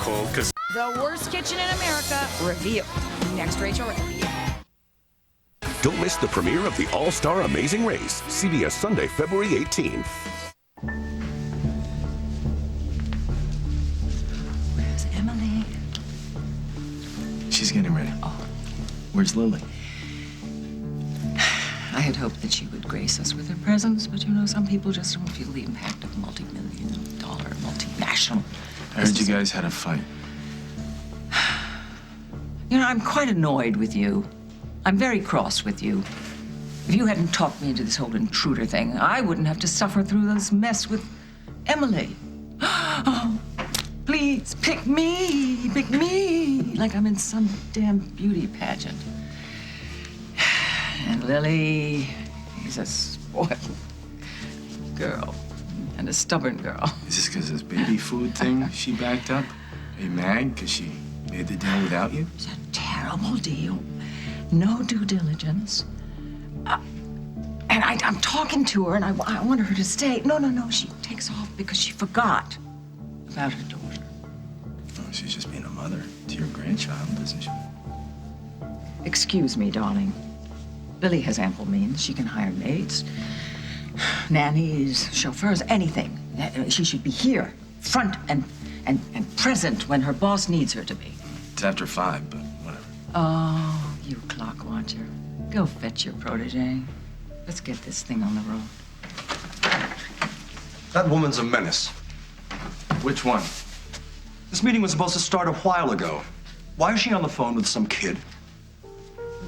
cold because... The worst kitchen in America revealed. Next, Rachel Ray. Don't miss the premiere of the All-Star Amazing Race, CBS Sunday, February 18th. Where's Emily? She's getting ready. Oh. Where's Lily? I had hoped that she would grace us with her presence, but you know, some people just don't feel the impact of multi-million-dollar multinational. I heard you guys had a fight. You know, I'm quite annoyed with you. I'm very cross with you. If you hadn't talked me into this whole intruder thing, I wouldn't have to suffer through this mess with Emily. Oh, please, pick me, like I'm in some damn beauty pageant. And Lily is a spoiled girl and a stubborn girl. Is this because this baby food thing she backed up? Are you mad because she made the deal without you? It's a terrible deal. No due diligence. And I'm talking to her, and I wanted her to stay. No. She takes off because she forgot about her daughter. Oh, she's just being a mother to your grandchild, isn't she? Excuse me, darling. Lily has ample means. She can hire maids, nannies, chauffeurs, anything. She should be here, front and present when her boss needs her to be. It's after 5, but whatever. Oh, you clock watcher. Go fetch your protege. Let's get this thing on the road. That woman's a menace. Which one? This meeting was supposed to start a while ago. Why is she on the phone with some kid?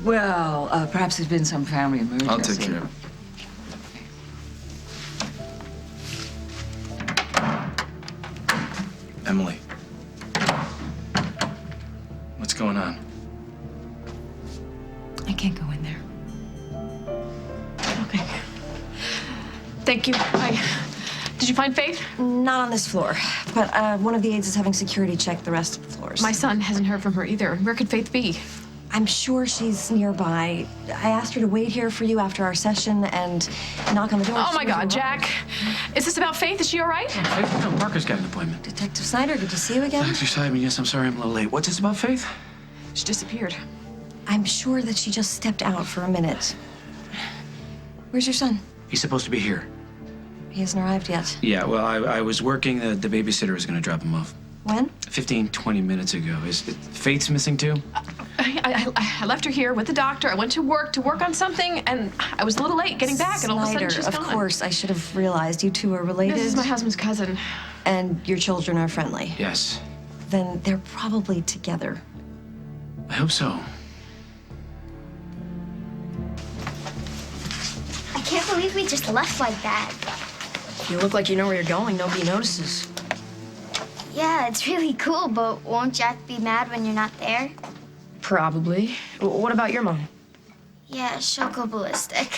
Well, perhaps there's been some family emergency. I'll take care of it. Emily. What's going on? I can't go in there. Okay. Thank you. Did you find Faith? Not on this floor, but one of the aides is having security check the rest of the floors. My son hasn't heard from her either. Where could Faith be? I'm sure she's nearby. I asked her to wait here for you after our session and knock on the door. Oh my God, Jack. Is this about Faith? Is she all right? Faith? No, Parker's got an appointment. Detective Snyder, good to see you again. Dr. Simon, yes, I'm sorry I'm a little late. What's this about Faith? She disappeared. I'm sure that she just stepped out for a minute. Where's your son? He's supposed to be here. He hasn't arrived yet. Yeah, well, I was working. The babysitter was going to drop him off. When? 15, 20 minutes ago. Faith's missing too? I left her here with the doctor. I went to work on something, and I was a little late getting back, and all of a sudden she's Snyder, gone. of course. I should have realized you two are related. This is my husband's cousin. And your children are friendly. Yes. Then they're probably together. I hope so. I can't believe we just left like that. You look like you know where you're going. Nobody notices. Yeah, it's really cool, but won't Jack be mad when you're not there? Probably. What about your mom? Yeah, she'll go ballistic.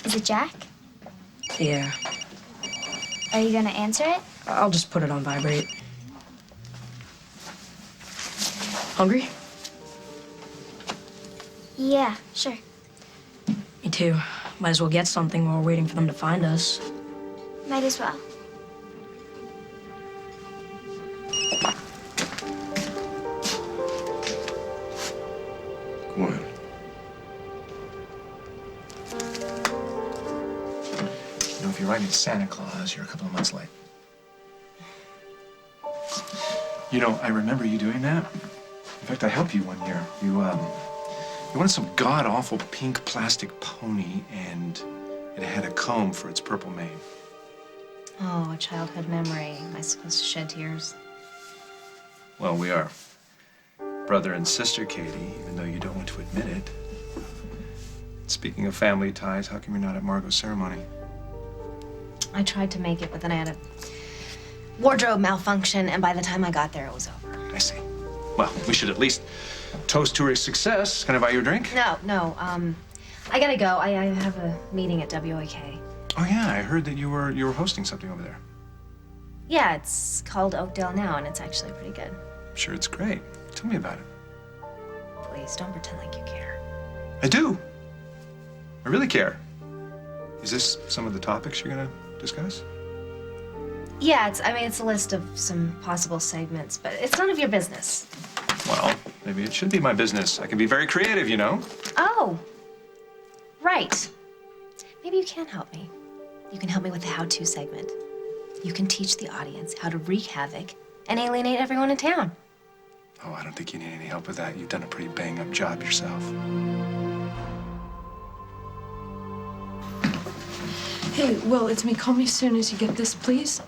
Is it Jack? Yeah. Are you gonna answer it? I'll just put it on vibrate. Hungry? Yeah, sure. Me too. Might as well get something while we're waiting for them to find us. Might as well. Go on. You know, if you're writing Santa Claus, you're a couple of months late. You know, I remember you doing that. In fact, I helped you one year. You wanted some god-awful pink plastic pony, and it had a comb for its purple mane. Oh, a childhood memory. Am I supposed to shed tears? Well, we are brother and sister, Katie, even though you don't want to admit it. Speaking of family ties, how come you're not at Margot's ceremony? I tried to make it, but then I had a wardrobe malfunction, and by the time I got there, it was over. I see. Well, we should at least toast to her success. Can I buy you a drink? No, I gotta go. I have a meeting at WOK. Oh yeah, I heard that you were hosting something over there. Yeah, it's called Oakdale Now, and it's actually pretty good. I'm sure it's great. Tell me about it. Please, don't pretend like you care. I do. I really care. Is this some of the topics you're gonna discuss? Yeah, it's a list of some possible segments, but it's none of your business. Well, maybe it should be my business. I can be very creative, you know? Oh, right. Maybe you can help me. You can help me with the how-to segment. You can teach the audience how to wreak havoc and alienate everyone in town. Oh, I don't think you need any help with that. You've done a pretty bang-up job yourself. Hey, Will, it's me. Call me as soon as you get this, please.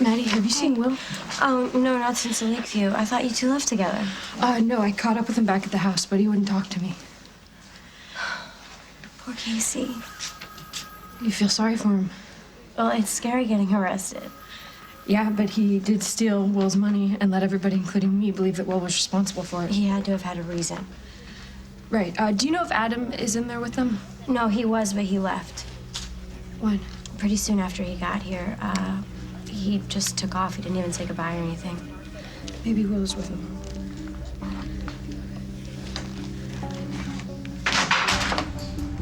Maddie, have you seen Will? Oh, no, not since the Lakeview. I thought you two left together. No, I caught up with him back at the house, but he wouldn't talk to me. Poor Casey. You feel sorry for him? Well, it's scary getting arrested. Yeah, but he did steal Will's money and let everybody, including me, believe that Will was responsible for it. He had to have had a reason. Right. Do you know if Adam is in there with them? No, he was, but he left. When? Pretty soon after he got here. He just took off. He didn't even say goodbye or anything. Maybe Will was with him.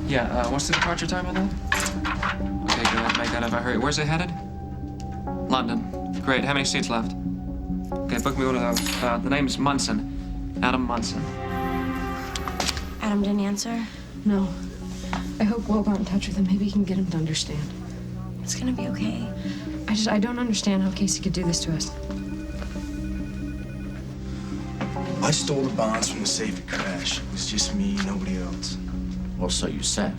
Yeah, what's the departure time on that? Okay, good. Make that if I hurry. Where's it headed? London. Great. How many seats left? Okay, book me one of those. The name's Munson. Adam Munson. Adam didn't answer? No. I hope Will got in touch with him. Maybe he can get him to understand. It's gonna be okay. I don't understand how Casey could do this to us. I stole the bonds from the safe at Crash. It was just me, nobody else. Well, so you said.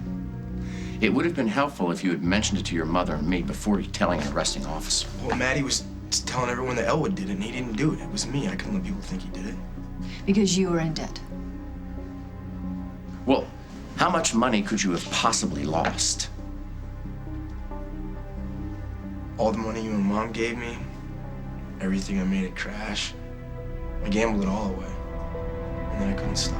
It would have been helpful if you had mentioned it to your mother and me before telling an arresting officer. Well, Maddie was telling everyone that Elwood did it, and he didn't do it. It was me. I couldn't let people think he did it. Because you were in debt. Well, how much money could you have possibly lost? All the money you and Mom gave me, everything I made at Crash, I gambled it all away. And then I couldn't stop.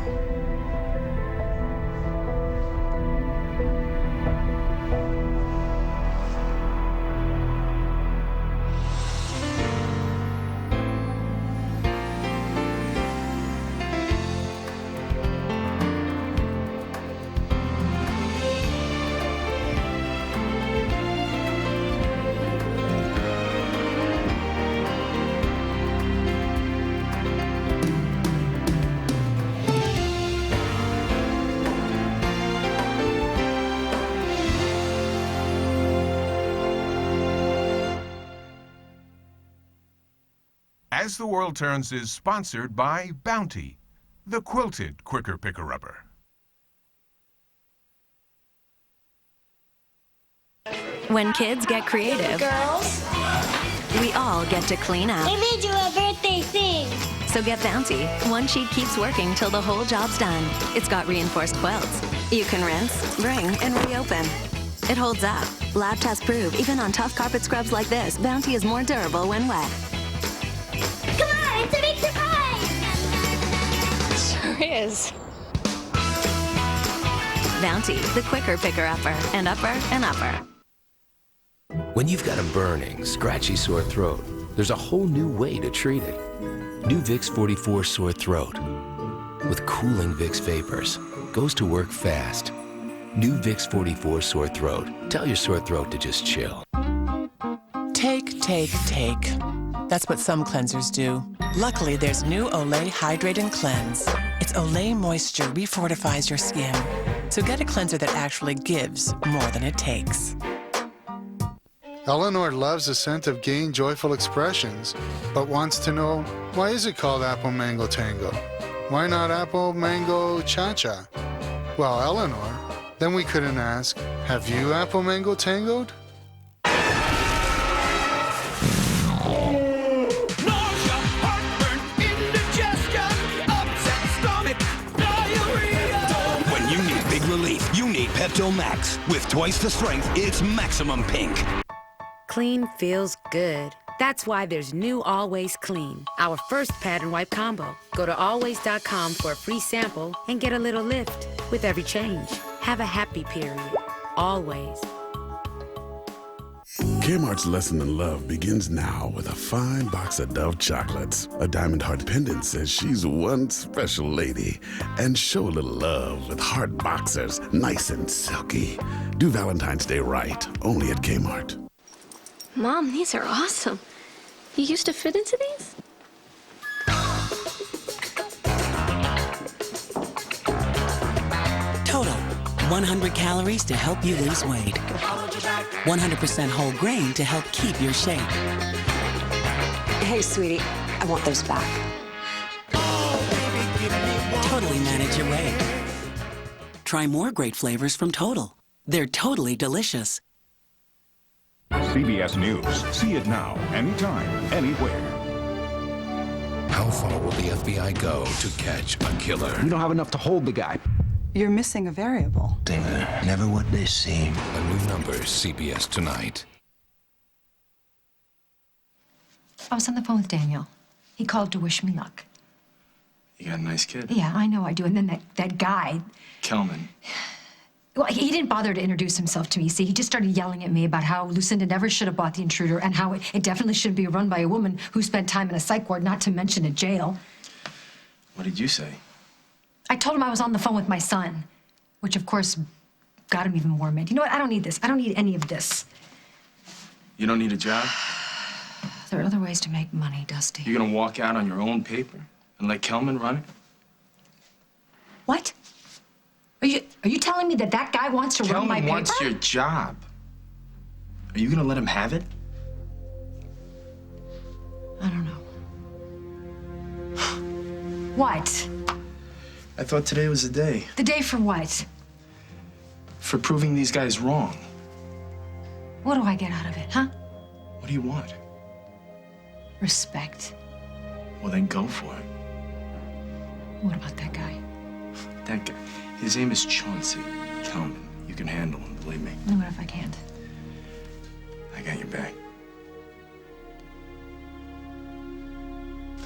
As the World Turns is sponsored by Bounty, the quilted quicker picker-upper. When kids get creative, Girls, we all get to clean up. I made you a birthday thing. So get Bounty. One sheet keeps working till the whole job's done. It's got reinforced quilts. You can rinse, wring, and reopen. It holds up. Lab tests prove even on tough carpet scrubs like this, Bounty is more durable when wet. Come on, it's a big surprise. Sure is. Bounty, the quicker picker-upper, and upper and upper. When you've got a burning, scratchy sore throat, there's a whole new way to treat it. New Vicks 44 Sore Throat. With cooling Vicks vapors. Goes to work fast. New Vicks 44 Sore Throat. Tell your sore throat to just chill. Take. That's what some cleansers do. Luckily, there's new Olay Hydrate and Cleanse. It's Olay Moisture refortifies your skin. So get a cleanser that actually gives more than it takes. Eleanor loves the scent of gay and joyful expressions, but wants to know, why is it called Apple Mango Tango? Why not Apple Mango Cha-Cha? Well, Eleanor, then we couldn't ask, have you Apple Mango Tangoed? When you need big relief, you need Pepto Max. With twice the strength, it's maximum pink. Clean feels good. That's why there's new Always Clean, our first pad and wipe combo. Go to always.com for a free sample and get a little lift with every change. Have a happy period. Always. Kmart's lesson in love begins now with a fine box of Dove chocolates. A diamond heart pendant says she's one special lady. And show a little love with heart boxers, nice and silky. Do Valentine's Day right, only at Kmart. Mom, these are awesome. You used to fit into these? Total, 100 calories to help you lose weight. 100% whole grain to help keep your shape. Hey, sweetie, I want those back. Totally manage your weight. Try more great flavors from Total. They're totally delicious. CBS News. See it now, anytime, anywhere. How far will the FBI go to catch a killer? We don't have enough to hold the guy. You're missing a variable. Things are never what they seem. A new number, CBS Tonight. I was on the phone with Daniel. He called to wish me luck. You got a nice kid. Yeah, I know I do. And then that guy, Kelman. well, he didn't bother to introduce himself to me. See, he just started yelling at me about how Lucinda never should have bought the intruder and how it definitely shouldn't be run by a woman who spent time in a psych ward, not to mention a jail. What did you say? I told him I was on the phone with my son, which of course got him even more mad. You know what? I don't need this. I don't need any of this. You don't need a job? There are other ways to make money, Dusty. You're gonna walk out on your own paper and let Kelman run it? What? Are you telling me that guy wants to run my paper? Kelman wants your job. Are you gonna let him have it? I don't know. What? I thought today was the day. The day for what? For proving these guys wrong. What do I get out of it, huh? What do you want? Respect. Well, then go for it. What about that guy? That guy. His name is Chauncey Kelman. You can handle him, believe me. And what if I can't? I got your back.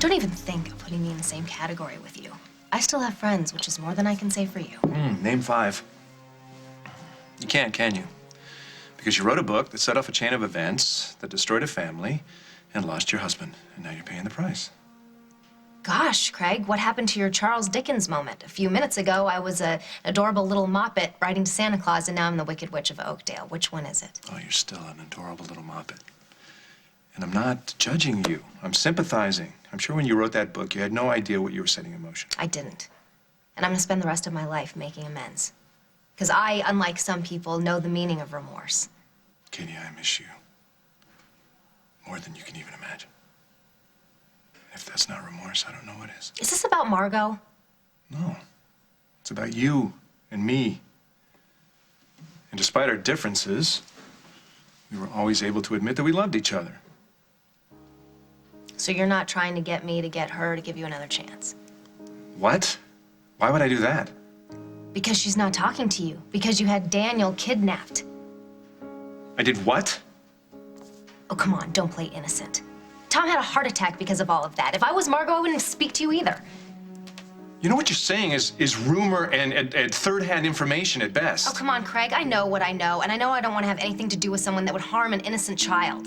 Don't even think of putting me in the same category with you. I still have friends, which is more than I can say for you. Name 5. You can't, can you? Because you wrote a book that set off a chain of events that destroyed a family and lost your husband, and now you're paying the price. Gosh, Craig, what happened to your Charles Dickens moment? A few minutes ago, I was an adorable little moppet writing to Santa Claus, and now I'm the Wicked Witch of Oakdale. Which one is it? Oh, you're still an adorable little moppet. And I'm not judging you. I'm sympathizing. I'm sure when you wrote that book, you had no idea what you were setting in motion. I didn't. And I'm gonna spend the rest of my life making amends. Because I, unlike some people, know the meaning of remorse. Katie, I miss you. More than you can even imagine. If that's not remorse, I don't know what is. Is this about Margot? No. It's about you and me. And despite our differences, we were always able to admit that we loved each other. So you're not trying to get me to get her to give you another chance? What? Why would I do that? Because she's not talking to you. Because you had Daniel kidnapped. I did what? Oh, come on, don't play innocent. Tom had a heart attack because of all of that. If I was Margot, I wouldn't speak to you either. You know what you're saying is rumor and third-hand information at best. Oh, come on, Craig. I know what I know, and I know I don't want to have anything to do with someone that would harm an innocent child.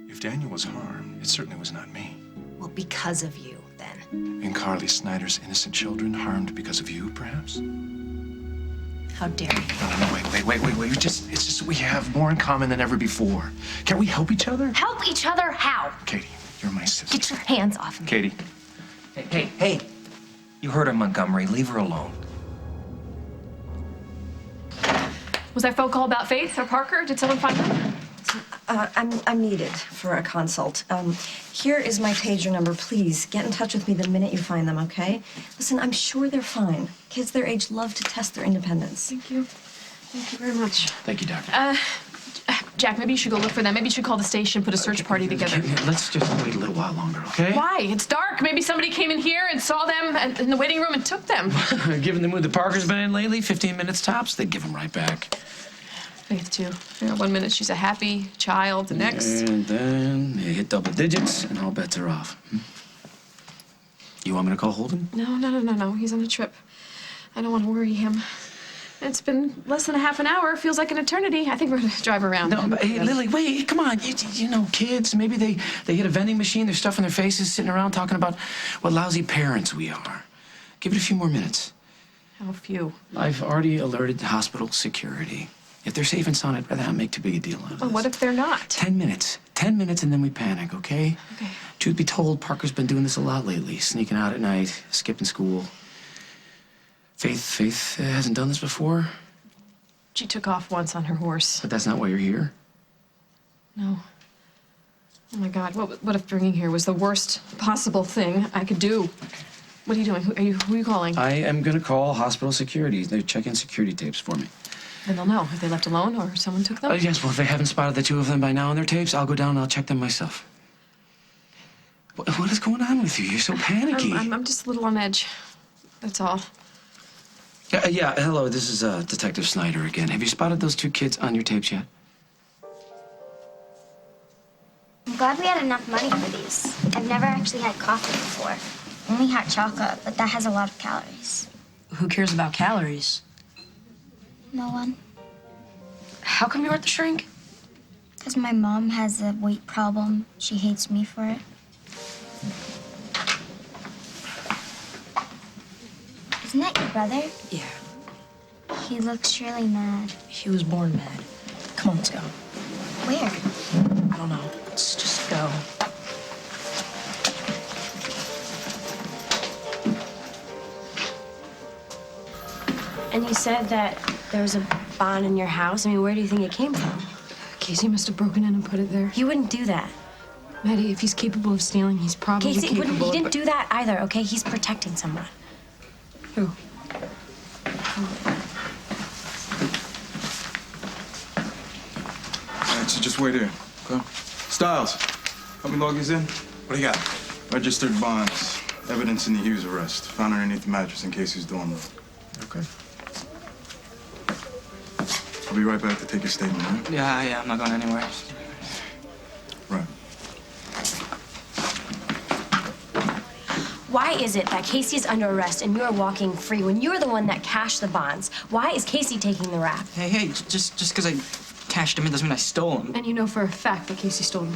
If Daniel was harmed, it certainly was not me. Well, because of you, then. And Carly Snyder's innocent children harmed because of you, perhaps? How dare you? No, wait. It's just that we have more in common than ever before. Can't we help each other? Help each other? How? Katie, you're my sister. Get your hands off me. Katie. Hey. You heard her, Montgomery. Leave her alone. Was that phone call about Faith or Parker? Did someone find them? I'm needed for a consult. Here is my pager number. Please get in touch with me the minute you find them, okay? Listen, I'm sure they're fine. Kids their age love to test their independence. Thank you. Thank you very much. Thank you, Doctor. Jack, maybe you should go look for them. Maybe you should call the station, put a search party together. Let's just wait a little while longer, okay? Why? It's dark. Maybe somebody came in here and saw them in the waiting room and took them. Given the mood the Parker's been in lately, 15 minutes tops, they'd give them right back. Faith, too. You know, 1 minute she's a happy child, the next. And then they hit double digits, and all bets are off. You want me to call Holden? No. He's on a trip. I don't want to worry him. It's been less than a half an hour. Feels like an eternity. I think we're gonna drive around. No, but hey, Lily, wait, come on. You know, kids, maybe they hit a vending machine, they're stuffing their faces, sitting around talking about what lousy parents we are. Give it a few more minutes. How few? I've already alerted the hospital security. If they're safe and sound, I'd rather not make too big a deal out of this. Well, what if they're not? 10 minutes. 10 minutes and then we panic, okay? Okay. Truth be told, Parker's been doing this a lot lately, sneaking out at night, skipping school. Faith hasn't done this before, She took off once on her horse. but that's not why you're here. No. Oh my God, what if bringing here was the worst possible thing I could do? What are you doing? Who are you calling? I am gonna call hospital security. They're checking security tapes for me. Then they'll know if they left alone or someone took them. Yes, well, if they haven't spotted the two of them by now on their tapes, I'll go down and I'll check them myself. What is going on with you? You're so panicky. I'm just a little on edge. That's all. Yeah, hello, this is Detective Snyder again. Have you spotted those two kids on your tapes yet? I'm glad we had enough money for these. I've never actually had coffee before. Only hot chocolate, but that has a lot of calories. Who cares about calories? No one. How come you aren't the shrink? Because my mom has a weight problem. She hates me for it. Isn't that your brother? Yeah. He looks really mad. He was born mad. Come on, let's go. Where? I don't know. Let's just go. And you said that there was a bond in your house. I mean, where do you think it came from? Casey must have broken in and put it there. He wouldn't do that. Maddie, if he's capable of stealing, he's probably Casey, capable he didn't of... do that either, okay? He's protecting someone. Who? All right, so just wait here, okay? Styles, help me log these in. What do you got? Registered bonds, evidence in the Hughes arrest. Found underneath the mattress in Casey's dorm room. Okay. I'll be right back to take your statement, all right? Yeah, I'm not going anywhere. Right. Why is it that Casey is under arrest and you're walking free when you're the one that cashed the bonds? Why is Casey taking the rap? Hey, just because I cashed them in doesn't mean I stole them. And you know for a fact that Casey stole them.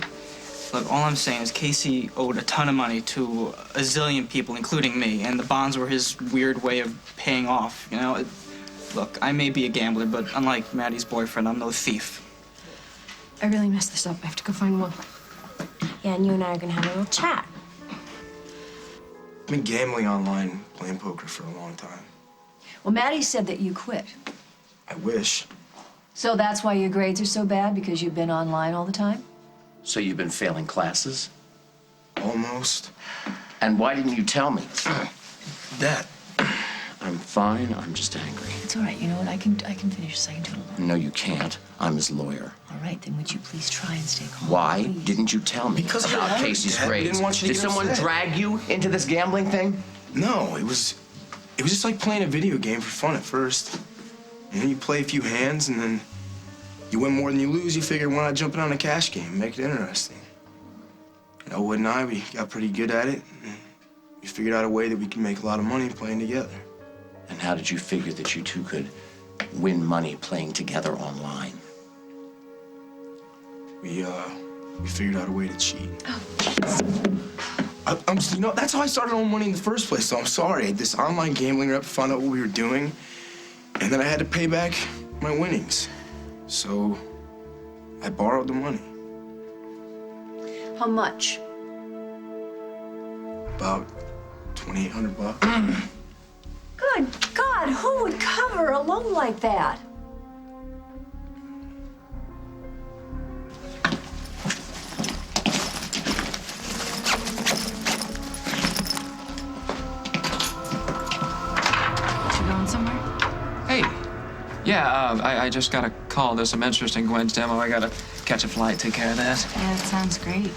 Look, all I'm saying is Casey owed a ton of money to a zillion people, including me, and the bonds were his weird way of paying off, you know? Look, I may be a gambler, but unlike Maddie's boyfriend, I'm no thief. I really messed this up. I have to go find one. Yeah, and you and I are gonna have a little chat. I've been gambling online, playing poker for a long time. Well, Maddie said that you quit. I wish. So that's why your grades are so bad, because you've been online all the time? So you've been failing classes? Almost. And why didn't you tell me? Dad. I'm fine. I'm just angry. It's all right. You know what? I can finish this. I can do it alone. No, you can't. I'm his lawyer. All right, then would you please try and stay calm? Why please? didn't you tell me Because about I Casey's Dad, we grades? didn't want you to Did get someone upset. drag you into this gambling thing? No, it was just like playing a video game for fun at first. You know, you play a few hands and then you win more than you lose. You figure, why not jump in on a cash game, make it interesting. And Elwood and I, we got pretty good at it. And we figured out a way that we can make a lot of money playing together. And how did you figure that you two could win money playing together online? We figured out a way to cheat. I'm you know, that's how I started owing money in the first place, so I'm sorry. This online gambling rep found out what we were doing, and then I had to pay back my winnings. So I borrowed the money. How much? About $2,800. Good God, who would cover a loan like that? You going somewhere? Hey. Yeah, I just got a call. There's some interest in Gwen's demo. I gotta catch a flight, take care of that. Yeah, that sounds great.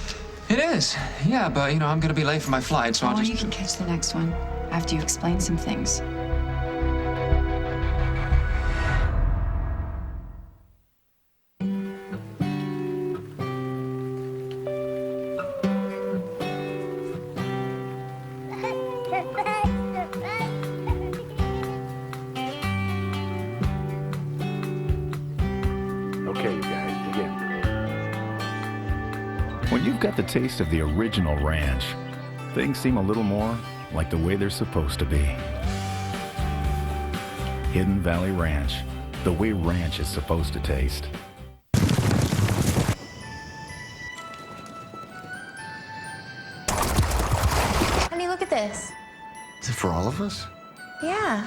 It is. Yeah, but, you know, I'm gonna be late for my flight, so I'll just... you can catch the next one after you explain some things. When you've got the taste of the original ranch, things seem a little more like the way they're supposed to be. Hidden Valley Ranch, the way ranch is supposed to taste. Honey, look at this. Is it for all of us? Yeah.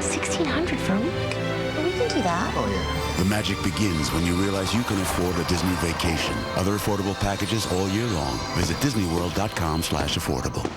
$1,600 for a week. Well, we can do that. Oh, yeah. The magic begins when you realize you can afford a Disney vacation. Other affordable packages all year long. Visit DisneyWorld.com/affordable.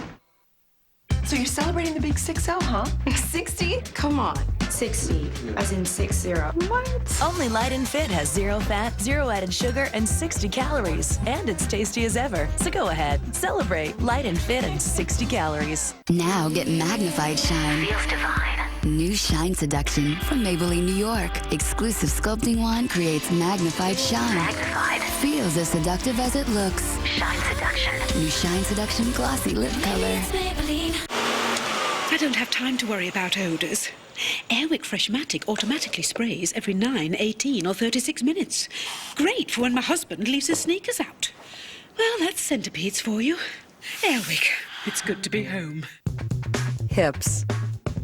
So you're celebrating the big 6-0, huh? 60? Come on. 60, as in 60. What? Only Light and Fit has 0 fat, 0 added sugar, and 60 calories. And it's tasty as ever. So go ahead, celebrate Light and Fit and 60 calories. Now get magnified shine. Feels divine. New Shine Seduction from Maybelline, New York. Exclusive sculpting wand creates magnified shine. Magnified. Feels as seductive as it looks. Shine Seduction. New Shine Seduction Glossy Lip Color. I don't have time to worry about odors. Airwick Freshmatic automatically sprays every 9, 18, or 36 minutes. Great for when my husband leaves his sneakers out. Well, that's centipedes for you. Airwick, it's good to be home. Hips.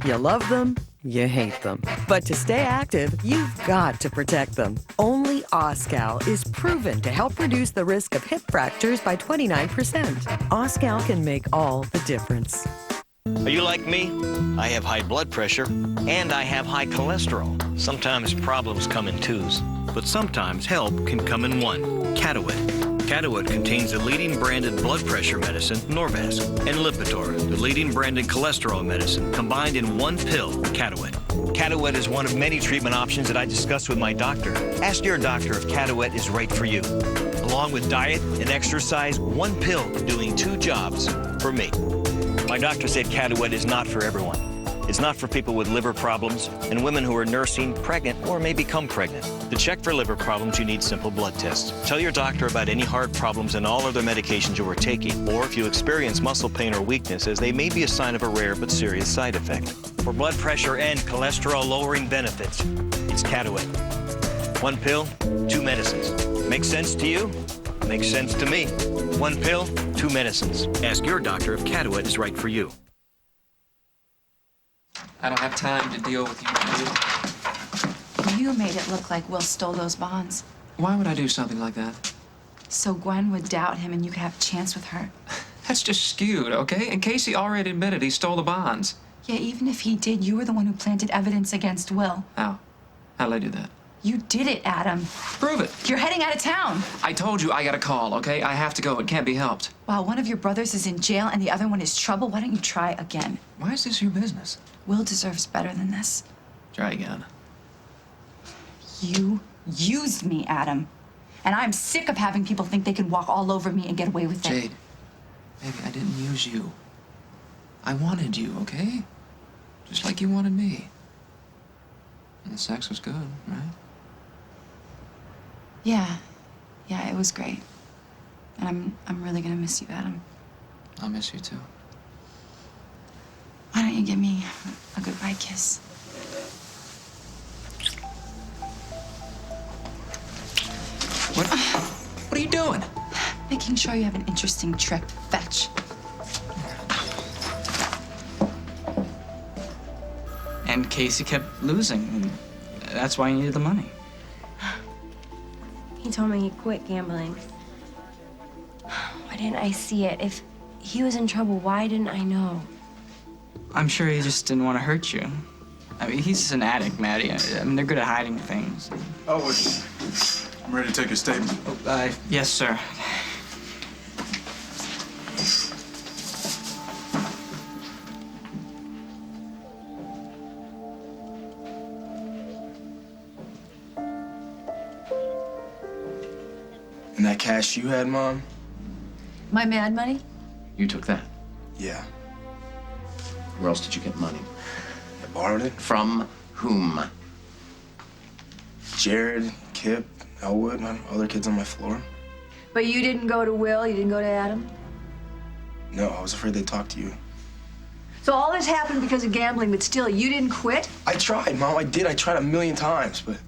You love them, you hate them. But to stay active, you've got to protect them. Only Oscal is proven to help reduce the risk of hip fractures by 29%. Oscal can make all the difference. Are you like me? I have high blood pressure and I have high cholesterol. Sometimes problems come in twos, but sometimes help can come in one. Atwt. Atwt contains the leading branded blood pressure medicine, Norvasc, and Lipitor, the leading branded cholesterol medicine, combined in one pill, Atwt. Atwt is one of many treatment options that I discussed with my doctor. Ask your doctor if Atwt is right for you. Along with diet and exercise, one pill doing 2 jobs for me. My doctor said Atwt is not for everyone. It's not for people with liver problems and women who are nursing, pregnant, or may become pregnant. To check for liver problems, you need simple blood tests. Tell your doctor about any heart problems and all other medications you are taking, or if you experience muscle pain or weakness, as they may be a sign of a rare but serious side effect. For blood pressure and cholesterol-lowering benefits, it's Atwt. 1 pill, 2 medicines. Makes sense to you? Makes sense to me. 1 pill, 2 medicines. Ask your doctor if Atwt is right for you. I don't have time to deal with you, dude. You made it look like Will stole those bonds. Why would I do something like that? So Gwen would doubt him and you could have a chance with her. That's just skewed, okay? And Casey already admitted he stole the bonds. Yeah, even if he did, you were the one who planted evidence against Will. How? How'd I do that? You did it, Adam. Prove it. You're heading out of town. I told you I got a call, okay? I have to go. It can't be helped. While one of your brothers is in jail and the other one is trouble, why don't you try again? Why is this your business? Will deserves better than this. Try again. You used me, Adam. And I'm sick of having people think they can walk all over me and get away with it. Jade, baby, I didn't use you. I wanted you, okay? Just like you wanted me. And the sex was good, right? Yeah, it was great. And I'm really gonna miss you, Adam. I'll miss you too. Why don't you give me a goodbye kiss? What are you doing? Making sure you have an interesting trip. Fetch. And Casey kept losing, and that's why he needed the money. He told me he quit gambling. Why didn't I see it? If he was in trouble, why didn't I know? I'm sure he just didn't want to hurt you. I mean, he's just an addict, Maddie. I mean, they're good at hiding things. Oh, I'm ready to take a statement. Yes, sir. And that cash you had, Mom? My mad money? You took that? Yeah. Where else did you get money? I borrowed it. From whom? Jared, Kip, Elwood, other kids on my floor. But you didn't go to Will, you didn't go to Adam? No, I was afraid they'd talk to you. So all this happened because of gambling, but still, you didn't quit? I tried, Mom. I did. I tried 1,000,000 times, but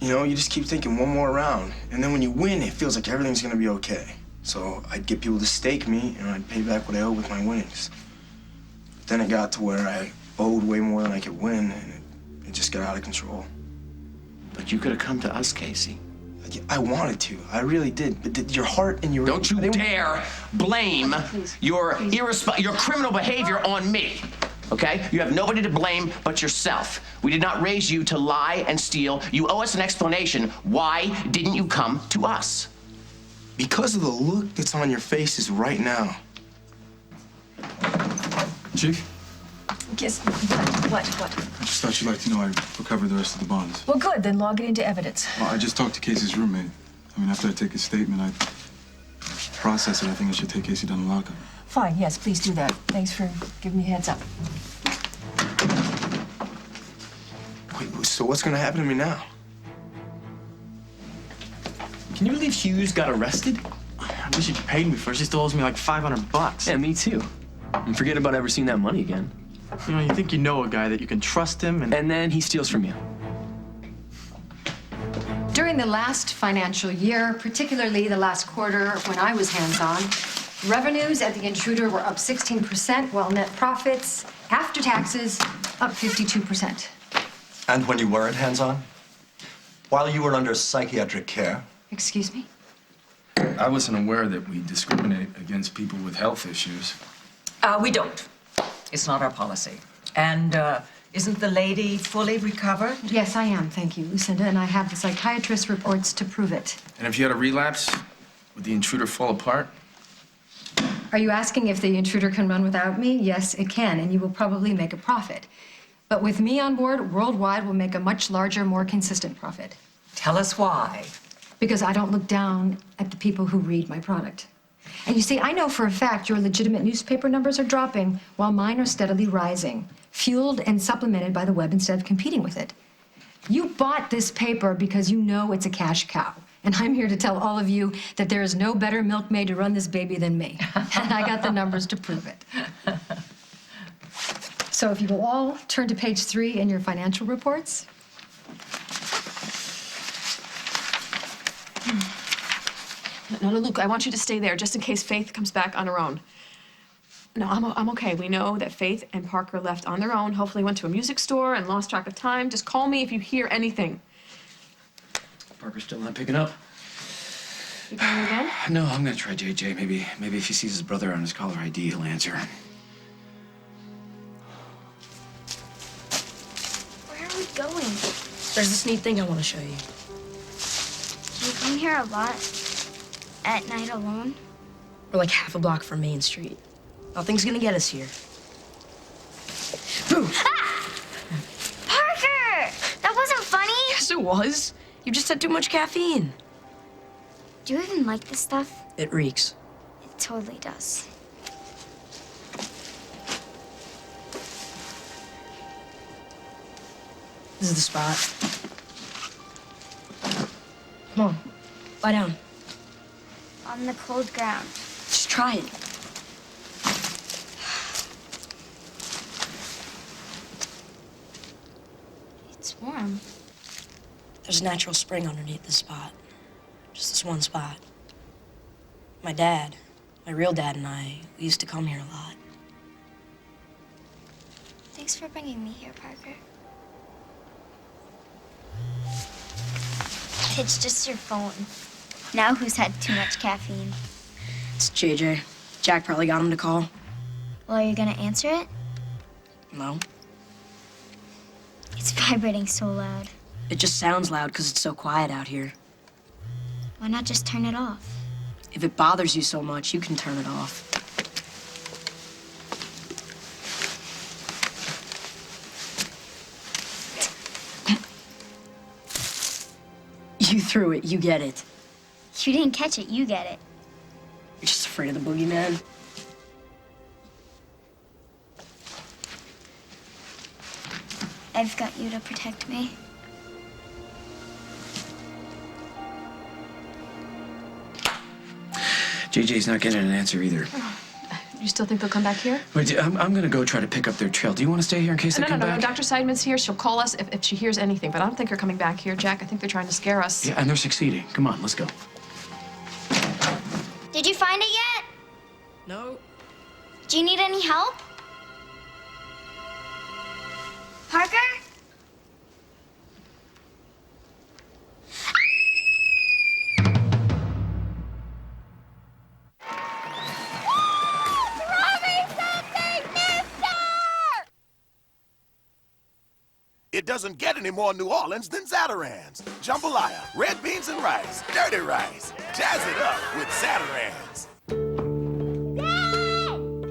you know, you just keep thinking one more round, and then when you win, it feels like everything's gonna be okay. So I'd get people to stake me, and I'd pay back what I owed with my winnings. But then it got to where I owed way more than I could win, and it just got out of control. But you could have come to us, Casey. I wanted to. I really did. But your heart and your... Don't you dare blame your criminal behavior on me. Okay? You have nobody to blame but yourself. We did not raise you to lie and steal. You owe us an explanation. Why didn't you come to us? Because of the look that's on your faces right now. Chief? Yes, what? I just thought you'd like to know I recovered the rest of the bonds. Well, good, then log it into evidence. Well, I just talked to Casey's roommate. I mean, after I take his statement, I process it. I think I should take Casey down to lockup. Fine, yes, please do that. Thanks for giving me a heads up. Wait, so what's gonna happen to me now? Can you believe Hughes got arrested? I wish he'd paid me first. He still owes me like $500. Yeah, me too. And forget about ever seeing that money again. You know, you think you know a guy that you can trust him, and then he steals from you. During the last financial year, particularly the last quarter when I was hands-on, revenues at the intruder were up 16%, while net profits after taxes up 52%. And when you weren't hands-on? While you were under psychiatric care? Excuse me? I wasn't aware that we discriminate against people with health issues. We don't. It's not our policy. And isn't the lady fully recovered? Yes, I am, thank you, Lucinda, and I have the psychiatrist reports to prove it. And if you had a relapse, would the intruder fall apart? Are you asking if the intruder can run without me? Yes, it can, and you will probably make a profit. But with me on board, Worldwide will make a much larger, more consistent profit. Tell us why. Because I don't look down at the people who read my product. And you see, I know for a fact your legitimate newspaper numbers are dropping while mine are steadily rising, fueled and supplemented by the web instead of competing with it. You bought this paper because you know it's a cash cow. And I'm here to tell all of you that there is no better milkmaid to run this baby than me. And I got the numbers to prove it. So if you will all turn to page 3 in your financial reports. No, Luke, I want you to stay there just in case Faith comes back on her own. No, I'm okay. We know that Faith and Parker left on their own, hopefully went to a music store and lost track of time. Just call me if you hear anything. Parker's still not picking up. You calling again? No, I'm gonna try JJ. Maybe if he sees his brother on his caller ID, he'll answer. Where are we going? There's this neat thing I want to show you. Do you come here a lot? At night alone? We're like half a block from Main Street. Nothing's gonna get us here. Boom! Ah! Parker! That wasn't funny. Yes, it was. You just had too much caffeine. Do you even like this stuff? It reeks. It totally does. This is the spot. Come on, lie down. On the cold ground. Just try it. It's warm. There's a natural spring underneath this spot. Just this one spot. My dad, my real dad and I, we used to come here a lot. Thanks for bringing me here, Parker. It's just your phone. Now who's had too much caffeine? It's JJ. Jack probably got him to call. Well, are you gonna answer it? No. It's vibrating so loud. It just sounds loud because it's so quiet out here. Why not just turn it off? If it bothers you so much, you can turn it off. You threw it, you get it. You didn't catch it, you get it. You're just afraid of the boogeyman. I've got you to protect me. JJ's not getting an answer either. You still think they'll come back here? Wait, I'm gonna go try to pick up their trail. Do you want to stay here in case they come back? No. Dr. Seidman's here. She'll call us if she hears anything, but I don't think they're coming back here, Jack. I think they're trying to scare us. Yeah, and they're succeeding. Come on, let's go. Did you find it yet? No. Do you need any help? Parker? It doesn't get any more New Orleans than Zatarain's. Jambalaya, red beans and rice, dirty rice. Jazz it up with Zatarain's.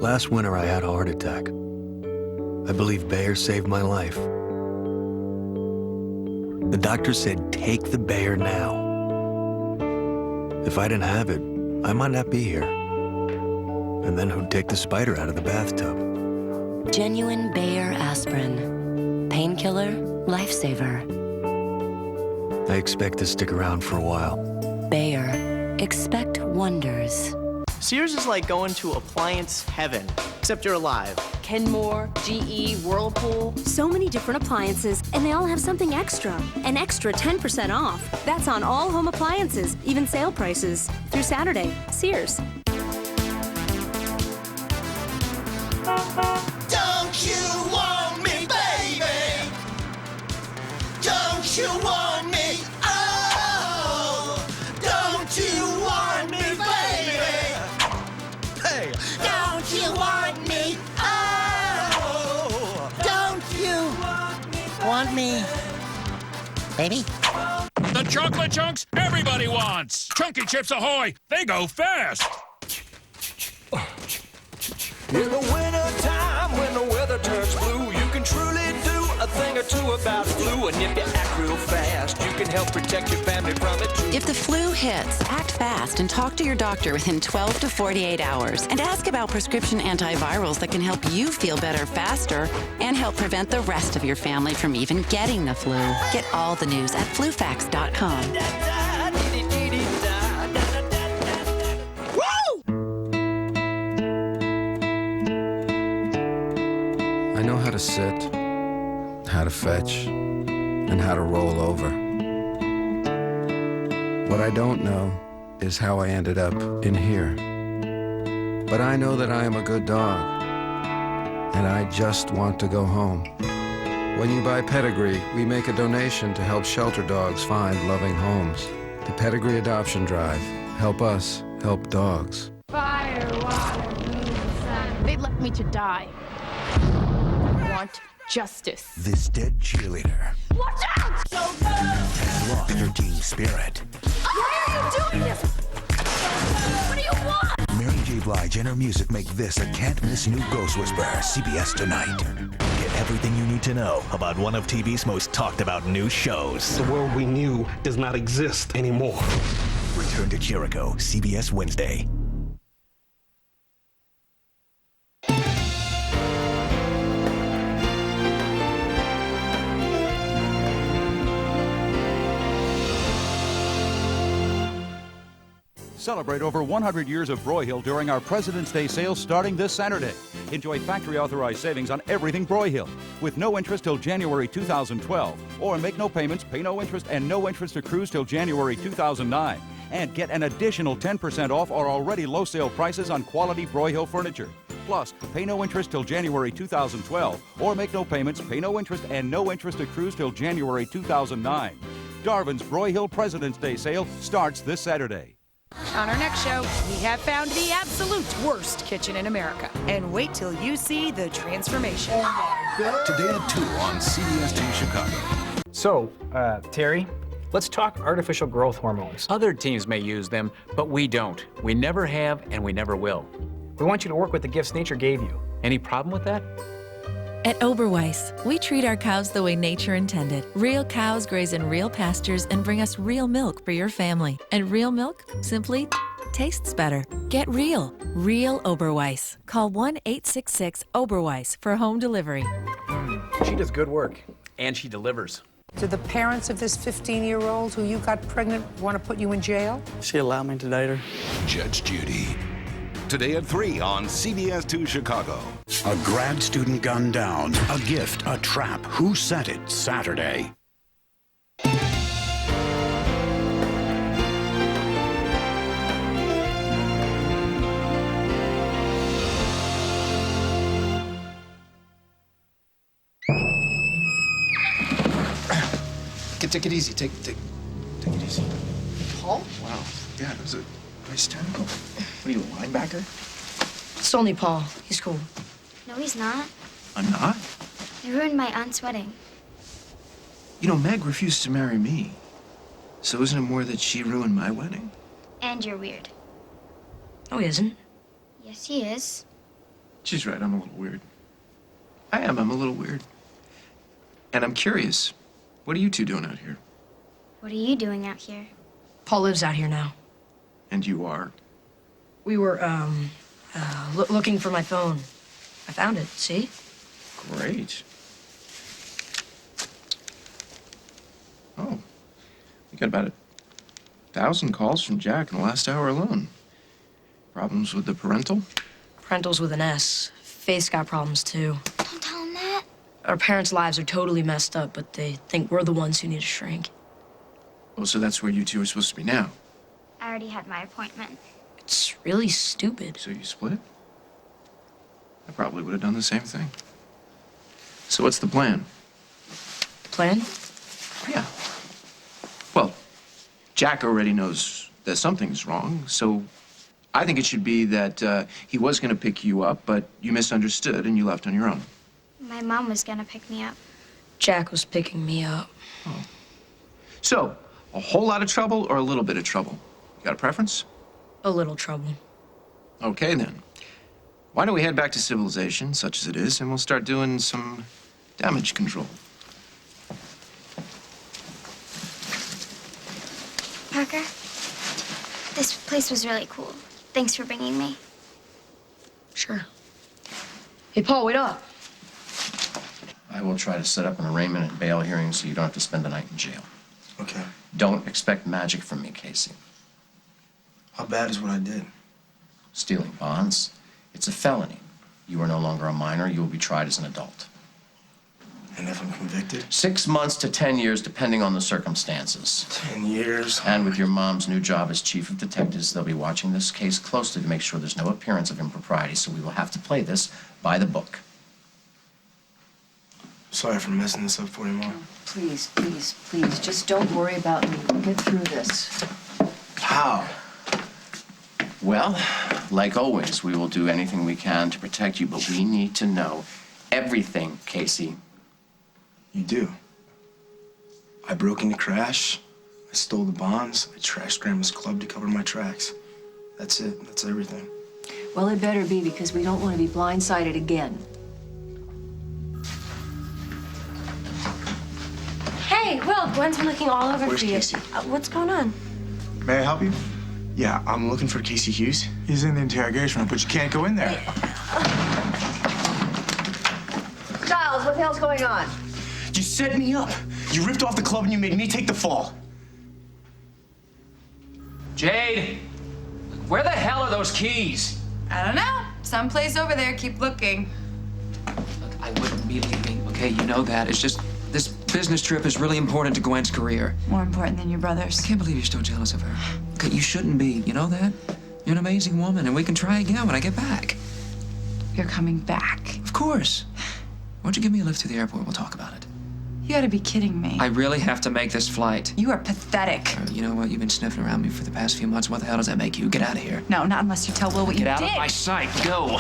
Last winter, I had a heart attack. I believe Bayer saved my life. The doctor said, take the Bayer now. If I didn't have it, I might not be here. And then who'd take the spider out of the bathtub? Genuine Bayer aspirin. Painkiller, lifesaver. I expect to stick around for a while. Bayer. Expect wonders. Sears is like going to appliance heaven, except you're alive. Kenmore, GE, Whirlpool. So many different appliances, and they all have something extra. An extra 10% off. That's on all home appliances, even sale prices. Through Saturday. Sears. Don't you want me, baby? Don't you want me? Oh, don't you want me, baby? Hey, don't you want me? Oh, don't you want me, baby? The chocolate chunks everybody wants. Chunky Chips Ahoy! They go fast. In the winter time, when the weather turns blue, you can truly do a thing or two about flu. And if you act real fast, you can help protect your family from it too. If the flu hits, act fast and talk to your doctor within 12 to 48 hours. And ask about prescription antivirals that can help you feel better faster and help prevent the rest of your family from even getting the flu. Get all the news at flufax.com. I know how to sit, how to fetch, and how to roll over. What I don't know is how I ended up in here. But I know that I am a good dog, and I just want to go home. When you buy Pedigree, we make a donation to help shelter dogs find loving homes. The Pedigree Adoption Drive. Help us help dogs. Fire, water, moon, sun. They left me to die. Want justice. This dead cheerleader Watch out! has lost her team spirit. Why are you doing this? What do you want? Mary J. Blige and her music make this a can't-miss new Ghost Whisperer. CBS tonight. Get everything you need to know about one of TV's most talked about new shows. The world we knew does not exist anymore. Return to Jericho, CBS Wednesday. Celebrate over 100 years of Broyhill during our President's Day sale starting this Saturday. Enjoy factory-authorized savings on everything Broyhill with no interest till January 2012. Or make no payments, pay no interest, and no interest accrues till January 2009. And get an additional 10% off our already low sale prices on quality Broyhill furniture. Plus, pay no interest till January 2012. Or make no payments, pay no interest, and no interest accrues till January 2009. Darvin's Broyhill President's Day sale starts this Saturday. On our next show, we have found the absolute worst kitchen in America. And wait till you see the transformation. Today at 2 on CBS 2 Chicago. So, Terry, let's talk artificial growth hormones. Other teams may use them, but we don't. We never have, and we never will. We want you to work with the gifts nature gave you. Any problem with that? At Oberweis, we treat our cows the way nature intended. Real cows graze in real pastures and bring us real milk for your family. And real milk simply tastes better. Get real. Real Oberweis. Call 1-866-OBERWEIS for home delivery. She does good work. And she delivers. Do the parents of this 15-year-old who you got pregnant want to put you in jail? She allowed me to date her. Judge Judy. today at 3 on CBS 2 Chicago. A grad student gunned down. A gift, a trap. Who sent it? Saturday. Take it easy. Take it easy. Paul? Wow. Yeah, that was a nice tackle. What are you, a linebacker? It's only Paul. He's cool. No, he's not. I'm not. You ruined my aunt's wedding. You know, Meg refused to marry me. So isn't it more that she ruined my wedding? And you're weird. No, he isn't. Yes, he is. She's right, I'm a little weird. I'm a little weird. And I'm curious. What are you two doing out here? What are you doing out here? Paul lives out here now. And you are? We were, looking for my phone. I found it, see? Great. Oh, we got about 1,000 calls from Jack in the last hour alone. Problems with the parental? Parental's with an S. Faith's got problems, too. Don't tell him that. Our parents' lives are totally messed up, but they think we're the ones who need a shrink. Oh, so that's where you two are supposed to be now? I already had my appointment. It's really stupid. So you split? I probably would have done the same thing. So what's the plan? Plan? Yeah. Well, Jack already knows that something's wrong, so I think it should be that he was going to pick you up, but you misunderstood and you left on your own. My mom was gonna pick me up. Jack was picking me up. Oh. So, a whole lot of trouble or a little bit of trouble? You got a preference? A little trouble. Okay, then. Why don't we head back to civilization, such as it is, and we'll start doing some damage control. Parker, this place was really cool. Thanks for bringing me. Sure. Hey, Paul, wait up. I will try to set up an arraignment and bail hearing so you don't have to spend the night in jail. Okay. Don't expect magic from me, Casey. How bad is what I did? Stealing bonds. It's a felony. You are no longer a minor. You will be tried as an adult. And if I'm convicted? 6 months to 10 years, depending on the circumstances. 10 years? And with your mom's new job as chief of detectives, they'll be watching this case closely to make sure there's no appearance of impropriety, so we will have to play this by the book. Sorry for messing this up for you, Mom. Please, please, please, just don't worry about me. We'll get through this. How? Well, like always, we will do anything we can to protect you, but we need to know everything, Casey. You do. I broke into Crash. I stole the bonds. I trashed Grandma's club to cover my tracks. That's it. That's everything. Well, it better be, because we don't want to be blindsided again. Hey, Will, Gwen's been looking all over Where's for you. Casey? What's going on? May I help you? Yeah, I'm looking for Casey Hughes. He's in the interrogation room, but you can't go in there. Giles, what the hell's going on? You set me up. You ripped off the club and you made me take the fall. Jade, where the hell are those keys? I don't know. Someplace over there. Keep looking. Look, I wouldn't be leaving, okay? You know that. It's just this business trip is really important to Gwen's career. More important than your brother's. I can't believe you're still jealous of her. Okay, you shouldn't be. You know that? You're an amazing woman, and we can try again when I get back. You're coming back. Of course. Why don't you give me a lift to the airport? We'll talk about it. You gotta be kidding me. I really have to make this flight. You are pathetic. You know what? You've been sniffing around me for the past few months. What the hell does that make you? Get out of here. No, not unless you tell Will what you did. Get out of my sight. Go.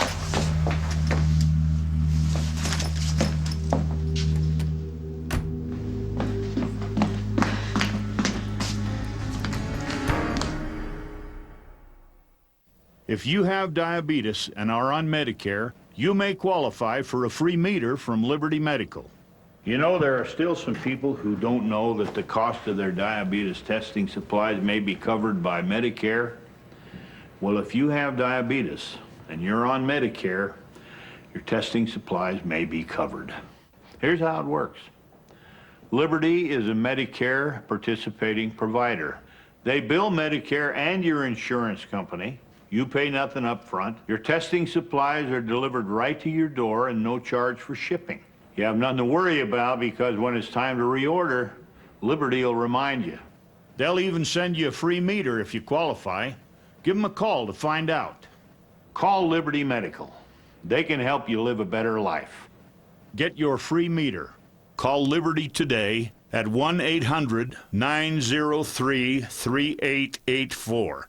If you have diabetes and are on Medicare, you may qualify for a free meter from Liberty Medical. You know, there are still some people who don't know that the cost of their diabetes testing supplies may be covered by Medicare. Well, if you have diabetes and you're on Medicare, your testing supplies may be covered. Here's how it works. Liberty is a Medicare participating provider. They bill Medicare and your insurance company. You pay nothing up front. Your testing supplies are delivered right to your door and no charge for shipping. You have nothing to worry about because when it's time to reorder, Liberty will remind you. They'll even send you a free meter if you qualify. Give them a call to find out. Call Liberty Medical. They can help you live a better life. Get your free meter. Call Liberty today at 1-800-903-3884.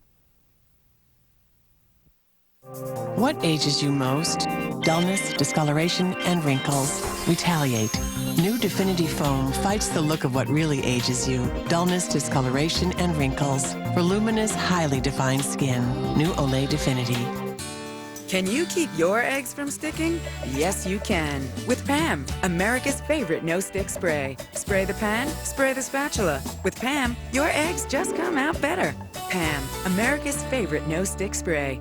What ages you most? Dullness, discoloration, and wrinkles. Retaliate. New Definity Foam fights the look of what really ages you. Dullness, discoloration, and wrinkles. For luminous, highly defined skin. New Olay Definity. Can you keep your eggs from sticking? Yes, you can. With Pam, America's favorite no-stick spray. Spray the pan, spray the spatula. With Pam, your eggs just come out better. Pam, America's favorite no-stick spray.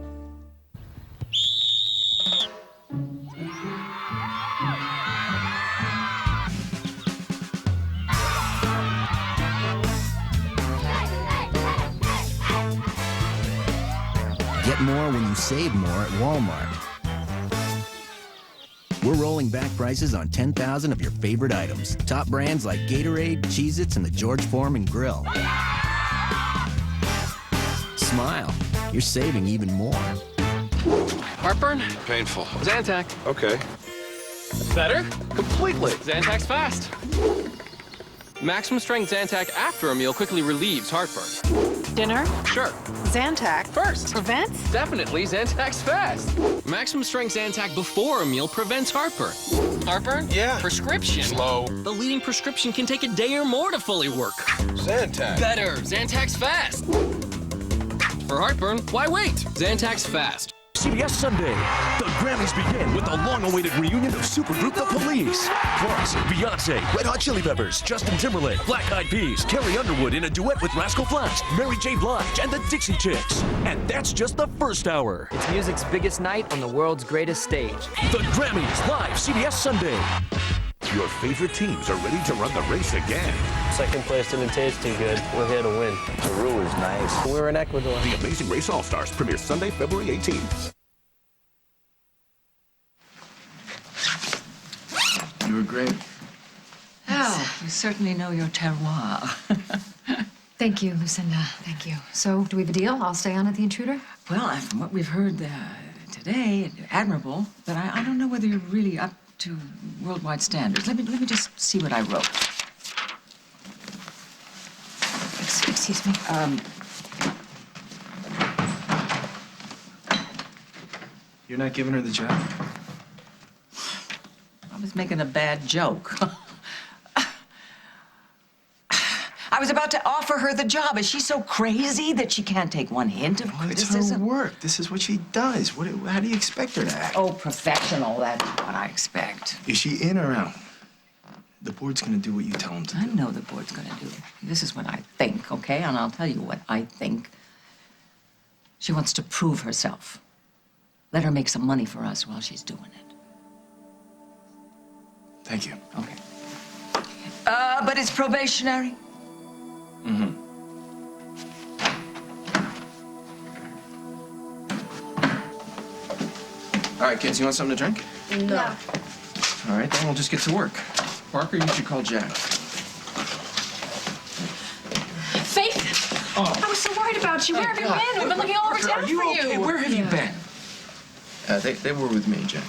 Get more when you save more at Walmart. We're rolling back prices on 10,000 of your favorite items. Top brands like Gatorade, Cheez-Its, and the George Foreman Grill. Smile. You're saving even more. Heartburn? Painful. Zantac. Okay. Better? Completely. Zantac's fast. Maximum strength Zantac after a meal quickly relieves heartburn. Dinner? Sure. Zantac. First. Prevents? Definitely, Zantac's fast. Maximum strength Zantac before a meal prevents heartburn. Heartburn? Yeah. Prescription? Slow. The leading prescription can take a day or more to fully work. Zantac. Better. Zantac's fast. For heartburn, why wait? Zantac's fast. CBS Sunday. The Grammys begin with the long-awaited reunion of supergroup The Police. Plus, Beyonce, Red Hot Chili Peppers, Justin Timberlake, Black Eyed Peas, Carrie Underwood in a duet with Rascal Flatts, Mary J. Blige, and the Dixie Chicks. And that's just the first hour. It's music's biggest night on the world's greatest stage. The Grammys, live CBS Sunday. Your favorite teams are ready to run the race again. Second place didn't taste too good. We're here to win. Peru is nice. We're in Ecuador. The Amazing Race All-Stars premieres Sunday, February 18th. You were great. Oh, you certainly know your terroir. Thank you, Lucinda. Thank you. So, do we have a deal? I'll stay on at The Intruder? Well, from what we've heard today, admirable, but I don't know whether you're really up to worldwide standards. Let me just see what I wrote. Excuse me. You're not giving her the job? I was making a bad joke. I was about to offer her the job. Is she so crazy that she can't take one hint of criticism? It's her work. This is what she does. How do you expect her to act? Oh, professional. That's what I expect. Is she in or out? The board's gonna do what you tell them to do. I know the board's gonna do. This is what I think, okay? And I'll tell you what I think. She wants to prove herself. Let her make some money for us while she's doing it. Thank you. Okay. But it's probationary. Mm-hmm. All right, kids, you want something to drink? No. All right, then we'll just get to work. Parker, you should call Jack. Faith! Oh. I was so worried about you. Where have you been? We've been looking all over town Are you for okay? you. Where have you been? They were with me, Jack.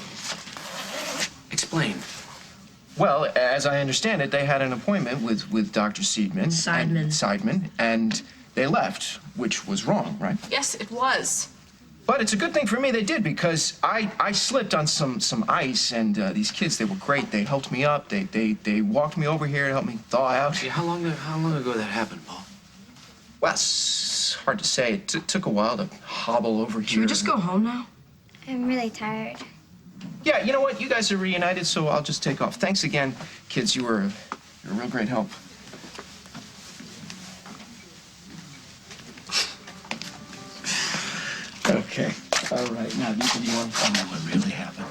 Explain. Well, as I understand it, they had an appointment with Dr. Seidman, and they left, which was wrong, right? Yes, it was. But it's a good thing for me they did, because I slipped on some ice, and these kids, they were great. They helped me up. They walked me over here to help me thaw out. How long ago that happened, Paul? Well, it's hard to say. It took a while to hobble over here. Should we just go home now? I'm really tired. Yeah, you know what? You guys are reunited, so I'll just take off. Thanks again, kids. You're a real great help. Okay. All right. Now, you can tell me what really happened.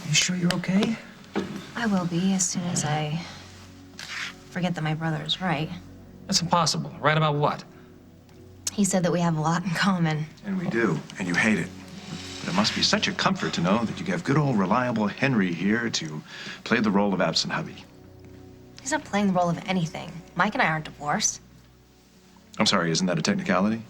You sure you're okay? I will be as soon as I forget that my brother is right. That's impossible. Right about what? He said that we have a lot in common. And we do, and you hate it. But it must be such a comfort to know that you have good old reliable Henry here to play the role of absent hubby. He's not playing the role of anything. Mike and I aren't divorced. I'm sorry, isn't that a technicality?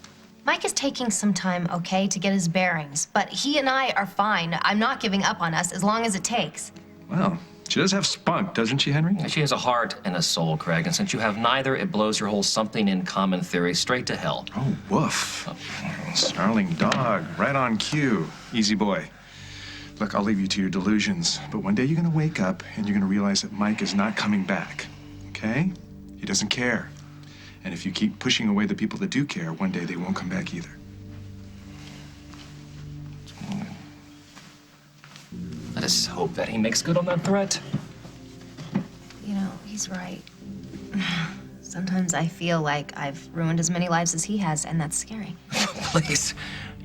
Mike is taking some time, okay, to get his bearings. But he and I are fine. I'm not giving up on us as long as it takes. Well, she does have spunk, doesn't she, Henry? She has a heart and a soul, Craig, and since you have neither, it blows your whole something in common theory straight to hell. Oh, woof. Snarling dog, right on cue. Easy boy. Look, I'll leave you to your delusions, but one day you're gonna wake up and you're gonna realize that Mike is not coming back, okay? He doesn't care. And if you keep pushing away the people that do care, one day they won't come back either. Let us hope that he makes good on that threat. You know, he's right. Sometimes I feel like I've ruined as many lives as he has, and that's scary. Please,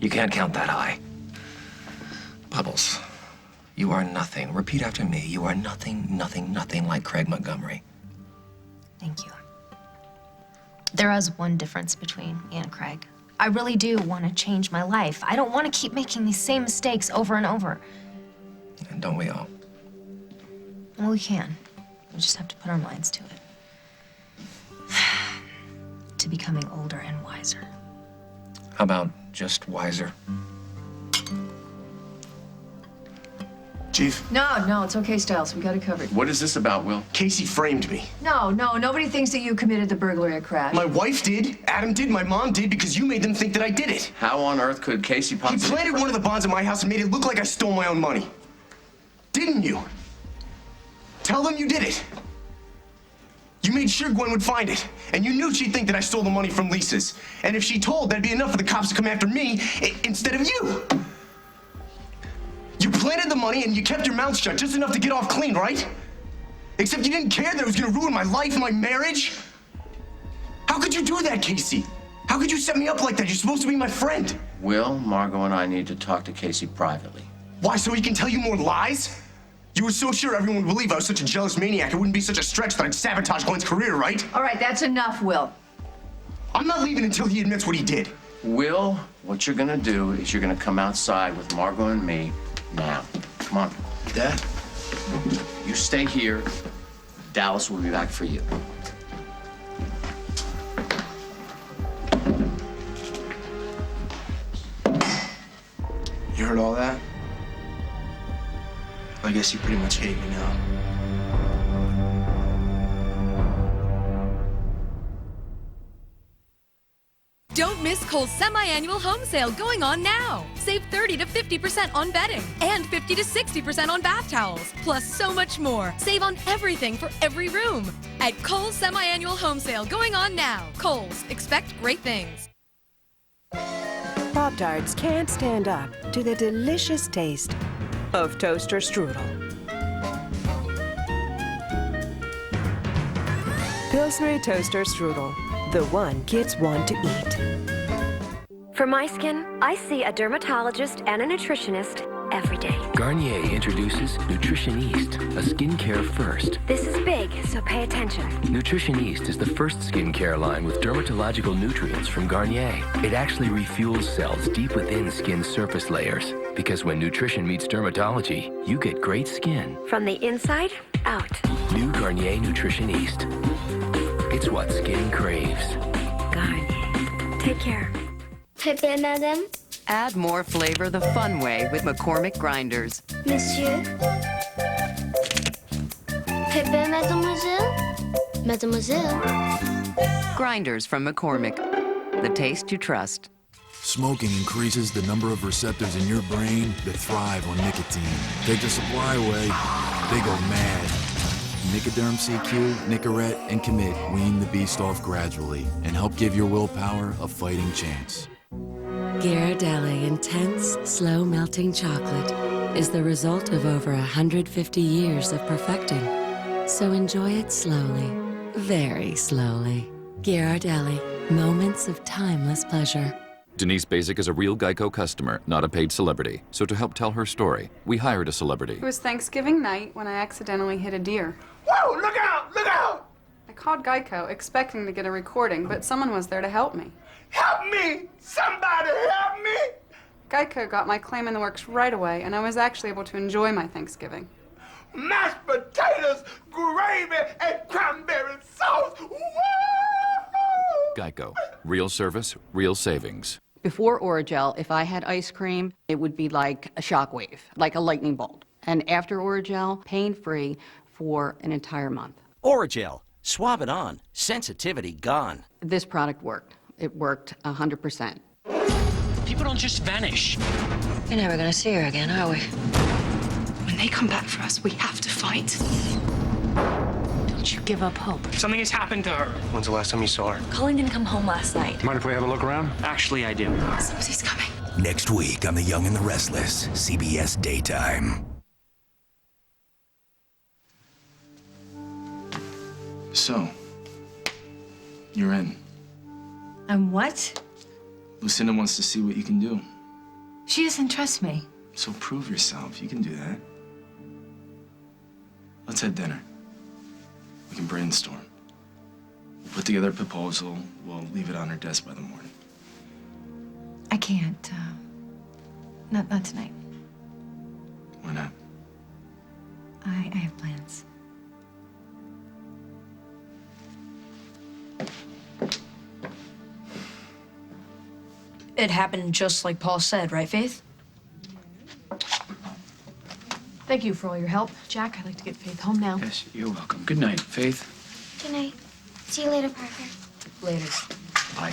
you can't count that high. Bubbles, you are nothing. Repeat after me. You are nothing, nothing, nothing like Craig Montgomery. Thank you. There is one difference between me and Craig. I really do want to change my life. I don't want to keep making these same mistakes over and over. And don't we all? Well, we can. We just have to put our minds to it. To becoming older and wiser. How about just wiser? Chief? No, it's okay, Stiles. We got it covered. What is this about, Will? Casey framed me. No, nobody thinks that you committed the burglary crash. My wife did, Adam did, my mom did, because you made them think that I did it. How on earth could Casey possibly... He planted one of the bonds in my house and made it look like I stole my own money. Didn't you? Tell them you did it. You made sure Gwen would find it, and you knew she'd think that I stole the money from Lisa's. And if she told, that'd be enough for the cops to come after me instead of you. You planted the money and you kept your mouth shut just enough to get off clean, right? Except you didn't care that it was gonna ruin my life, my marriage. How could you do that, Casey? How could you set me up like that? You're supposed to be my friend. Will, Margot, and I need to talk to Casey privately. Why, so he can tell you more lies? You were so sure everyone would believe I was such a jealous maniac, it wouldn't be such a stretch that I'd sabotage Glenn's career, right? All right, that's enough, Will. I'm not leaving until he admits what he did. Will, what you're gonna do is you're gonna come outside with Margot and me now. Come on. Dad? You stay here. Dallas will be back for you. You heard all that? I guess you pretty much hate me now. Don't miss Kohl's semi-annual home sale going on now. Save 30 to 50% on bedding and 50 to 60% on bath towels, plus so much more. Save on everything for every room. At Kohl's semi-annual home sale going on now. Kohl's, expect great things. Pop-Tarts can't stand up to the delicious taste of toaster strudel. Pillsbury toaster strudel, the one kids want to eat. For my skin, I see a dermatologist and a nutritionist every day. Garnier introduces Nutrition East, a skincare first. This is big, so pay attention. Nutrition East is the first skincare line with dermatological nutrients from Garnier. It actually refuels cells deep within skin surface layers. Because when nutrition meets dermatology, you get great skin. From the inside out. New Garnier Nutrition East. It's what skin craves. Garnier. Take care. Pepe, madame. Add more flavor the fun way with McCormick grinders. Monsieur. Pepe, mademoiselle. Mademoiselle. Grinders from McCormick. The taste you trust. Smoking increases the number of receptors in your brain that thrive on nicotine. Take the supply away, they go mad. Nicoderm CQ, Nicorette, and Commit wean the beast off gradually and help give your willpower a fighting chance. Ghirardelli Intense Slow Melting Chocolate is the result of over 150 years of perfecting. So enjoy it slowly, very slowly. Ghirardelli, moments of timeless pleasure. Denise Basic is a real Geico customer, not a paid celebrity. So to help tell her story, we hired a celebrity. It was Thanksgiving night when I accidentally hit a deer. Whoa, look out, look out! I called Geico expecting to get a recording, but someone was there to help me. Help me! Somebody help me! Geico got my claim in the works right away, and I was actually able to enjoy my Thanksgiving. Mashed potatoes, gravy, and cranberry sauce. Woo! Geico. Real service, real savings. Before Oragel, if I had ice cream, it would be like a shockwave, like a lightning bolt. And after Oragel, pain-free for an entire month. Oragel. Swab it on. Sensitivity gone. This product worked. It worked 100%. People don't just vanish. You're never gonna see her again, are we? When they come back for us, we have to fight. Don't you give up hope. Something has happened to her. When's the last time you saw her? Colin didn't come home last night. Mind if we have a look around? Actually, I do. Somebody's coming. Next week on The Young and the Restless, CBS Daytime. So, you're in. I'm what? Lucinda wants to see what you can do. She doesn't trust me. So prove yourself. You can do that. Let's have dinner. We can brainstorm. We'll put together a proposal. We'll leave it on her desk by the morning. I can't. Not tonight. Why not? I have plans. It happened just like Paul said, right, Faith? Thank you for all your help, Jack. I'd like to get Faith home now. Yes, you're welcome. Good night, Faith. Good night. See you later, Parker. Later. Bye.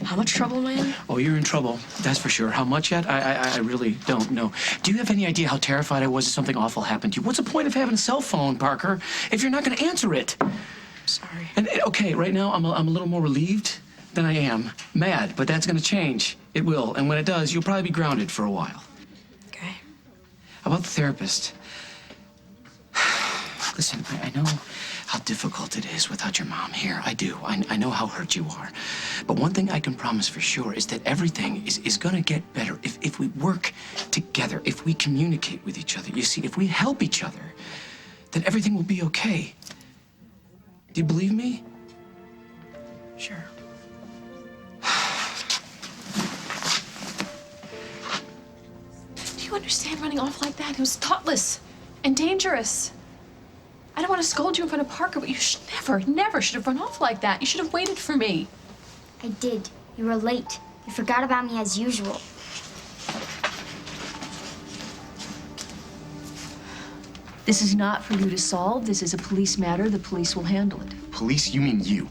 How much trouble am I in? Oh, you're in trouble. That's for sure. How much yet? I really don't know. Do you have any idea how terrified I was if something awful happened to you? What's the point of having a cell phone, Parker, if you're not going to answer it? Sorry. And okay, right now I'm a little more relieved than I am mad, but that's going to change. It will, and when it does, you'll probably be grounded for a while. Okay. How about the therapist? Listen, I know how difficult it is without your mom here. I do. I know how hurt you are. But one thing I can promise for sure is that everything is going to get better if we work together, if we communicate with each other. You see, if we help each other, then everything will be okay. Do you believe me? Sure. Do you understand running off like that? It was thoughtless and dangerous. I don't want to scold you in front of Parker, but you should never should have run off like that. You should have waited for me. I did. You were late. You forgot about me as usual. This is not for you to solve. This is a police matter. The police will handle it. Police? You mean you?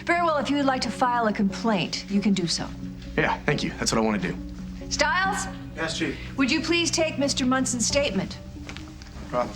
Very well. If you would like to file a complaint, you can do so. Yeah, thank you. That's what I want to do. Stiles? Yes, Chief. Would you please take Mr. Munson's statement? Problem.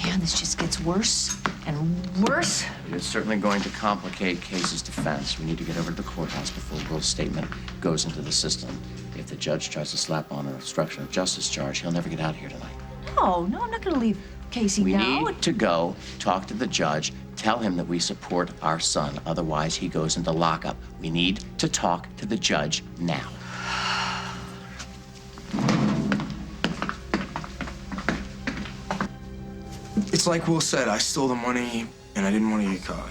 Man, this just gets worse and worse. It's certainly going to complicate Casey's defense. We need to get over to the courthouse before Will's statement goes into the system. If the judge tries to slap on an obstruction of justice charge, he'll never get out of here tonight. No, I'm not going to leave Casey We now. need to go talk to the judge, tell him that we support our son. Otherwise, he goes into lockup. We need to talk to the judge now. It's like Will said, I stole the money and I didn't want to get caught.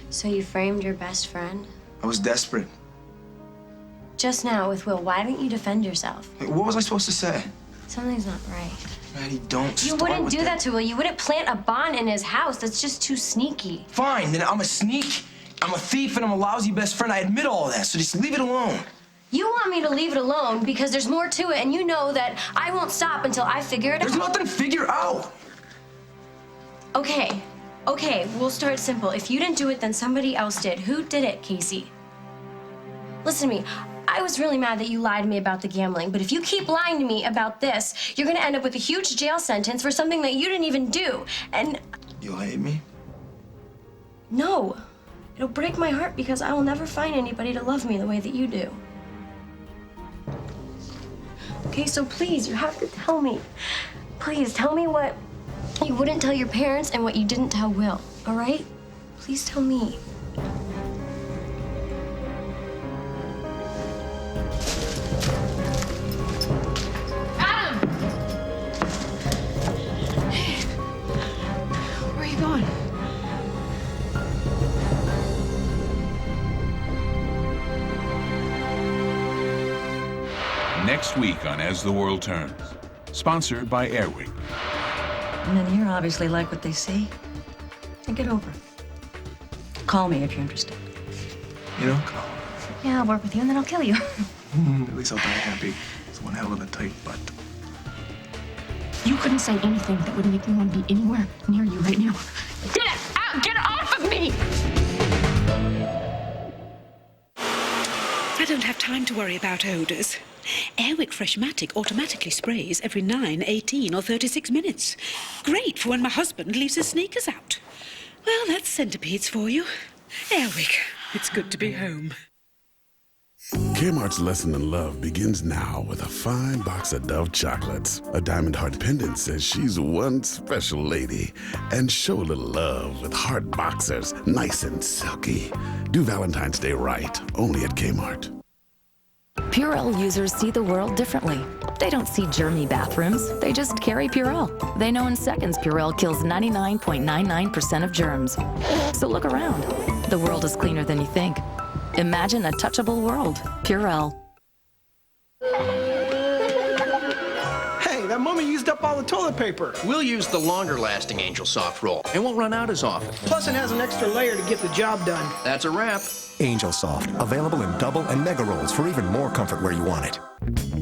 So you framed your best friend? I was desperate. Just now with Will, why didn't you defend yourself? Like, what was I supposed to say? Something's not right. Maddie, don't You start wouldn't with do that to Will. You wouldn't plant a bomb in his house. That's just too sneaky. Fine, then I'm a sneak, I'm a thief, and I'm a lousy best friend. I admit all of that, so just leave it alone. You want me to leave it alone because there's more to it, and you know that I won't stop until I figure it out. There's nothing to figure out. Okay, we'll start simple. If you didn't do it, then somebody else did. Who did it, Casey? Listen to me. I was really mad that you lied to me about the gambling, but if you keep lying to me about this, you're gonna end up with a huge jail sentence for something that you didn't even do. And You'll hate me? no, it'll break my heart because I will never find anybody to love me the way that you do. Okay, so please, you have to tell me. Please, tell me what you wouldn't tell your parents and what you didn't tell Will, all right? Please tell me. Adam! Hey, where are you going? next week on As the World Turns. Sponsored by Airwick. Men here obviously like what they see. Think it over. Call me if you're interested. You know? Yeah, I'll work with you and then I'll kill you. At least I'll die happy. It's one hell of a tight butt. You couldn't say anything that would make me want to be anywhere near you right now. Get out! Get off of me! I don't have time to worry about odors. Airwick Freshmatic automatically sprays every 9, 18, or 36 minutes. Great for when my husband leaves his sneakers out. Well, that's centipedes for you. Airwick, it's good to be home. Kmart's lesson in love begins now with a fine box of Dove chocolates. A diamond heart pendant says she's one special lady. And show a little love with heart boxers, nice and silky. Do Valentine's Day right, only at Kmart. Purell users see the world differently. They don't see germy bathrooms, they just carry Purell. They know in seconds Purell kills 99.99% of germs. So look around. The world is cleaner than you think. Imagine a touchable world. Purell. Hey, that mummy used up all the toilet paper. We'll use the longer-lasting Angel Soft Roll. It won't run out as often. Plus, it has an extra layer to get the job done. That's a wrap. Angel Soft, available in double and mega rolls for even more comfort where you want it.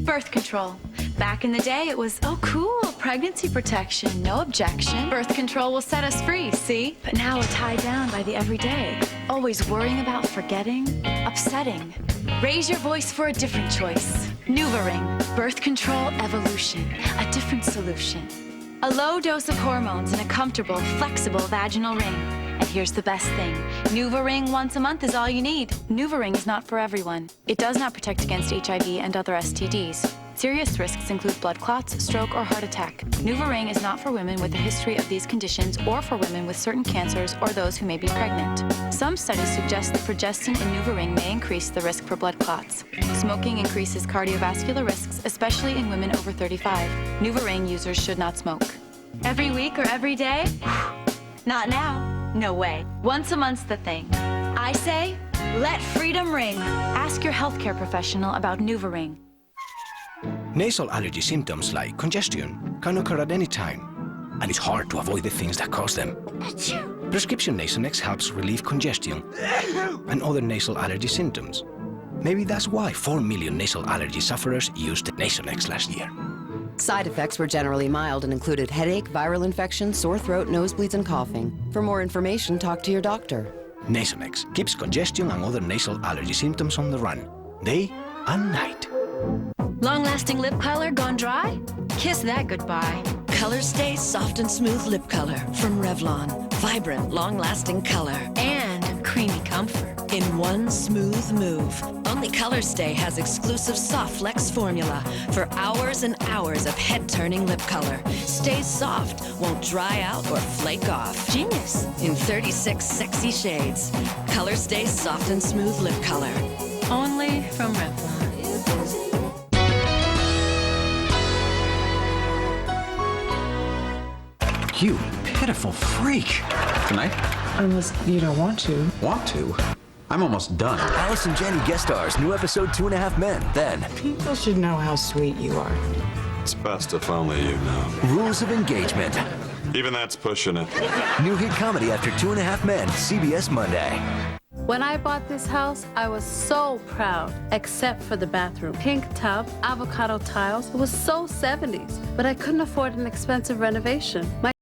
Birth control. Back in the day, it was, oh cool, pregnancy protection, no objection. Birth control will set us free, see? But now we're tied down by the everyday. Always worrying about forgetting, upsetting. Raise your voice for a different choice. NuvaRing, birth control evolution, a different solution. A low dose of hormones and a comfortable, flexible vaginal ring. And here's the best thing. NuvaRing once a month is all you need. NuvaRing is not for everyone. It does not protect against HIV and other STDs. Serious risks include blood clots, stroke, or heart attack. NuvaRing is not for women with a history of these conditions or for women with certain cancers or those who may be pregnant. Some studies suggest that progestin in NuvaRing may increase the risk for blood clots. Smoking increases cardiovascular risks, especially in women over 35. NuvaRing users should not smoke. Every week or every day? Not now. No way. Once a month's the thing. I say, let freedom ring. Ask your healthcare professional about NuvaRing. Nasal allergy symptoms like congestion can occur at any time, and it's hard to avoid the things that cause them. Prescription Nasonex helps relieve congestion and other nasal allergy symptoms. Maybe that's why 4 million nasal allergy sufferers used Nasonex last year. Side effects were generally mild and included headache, viral infection, sore throat, nosebleeds, and coughing. For more information, talk to your doctor. Nasonex keeps congestion and other nasal allergy symptoms on the run, day and night. Long-lasting lip color gone dry? Kiss that goodbye. Color Stay Soft and Smooth Lip Color from Revlon. Vibrant, long-lasting color. And creamy comfort. In one smooth move. Only Color Stay has exclusive Soft Flex formula for hours and hours of head-turning lip color. Stays soft, won't dry out or flake off. Genius. In 36 sexy shades. Color Stay Soft and Smooth Lip Color. Only from Revlon. You pitiful freak. Tonight? Unless you don't want to. Want to? I'm almost done. Alice and Jenny guest stars, new episode 2.5 Men. Then, People should know how sweet you are. It's best if only you know. Rules of Engagement. Even that's pushing it. New hit comedy after 2.5 Men, CBS Monday. When I bought this house, I was so proud, except for the bathroom. Pink tub, avocado tiles. It was so 70s, but I couldn't afford an expensive renovation. My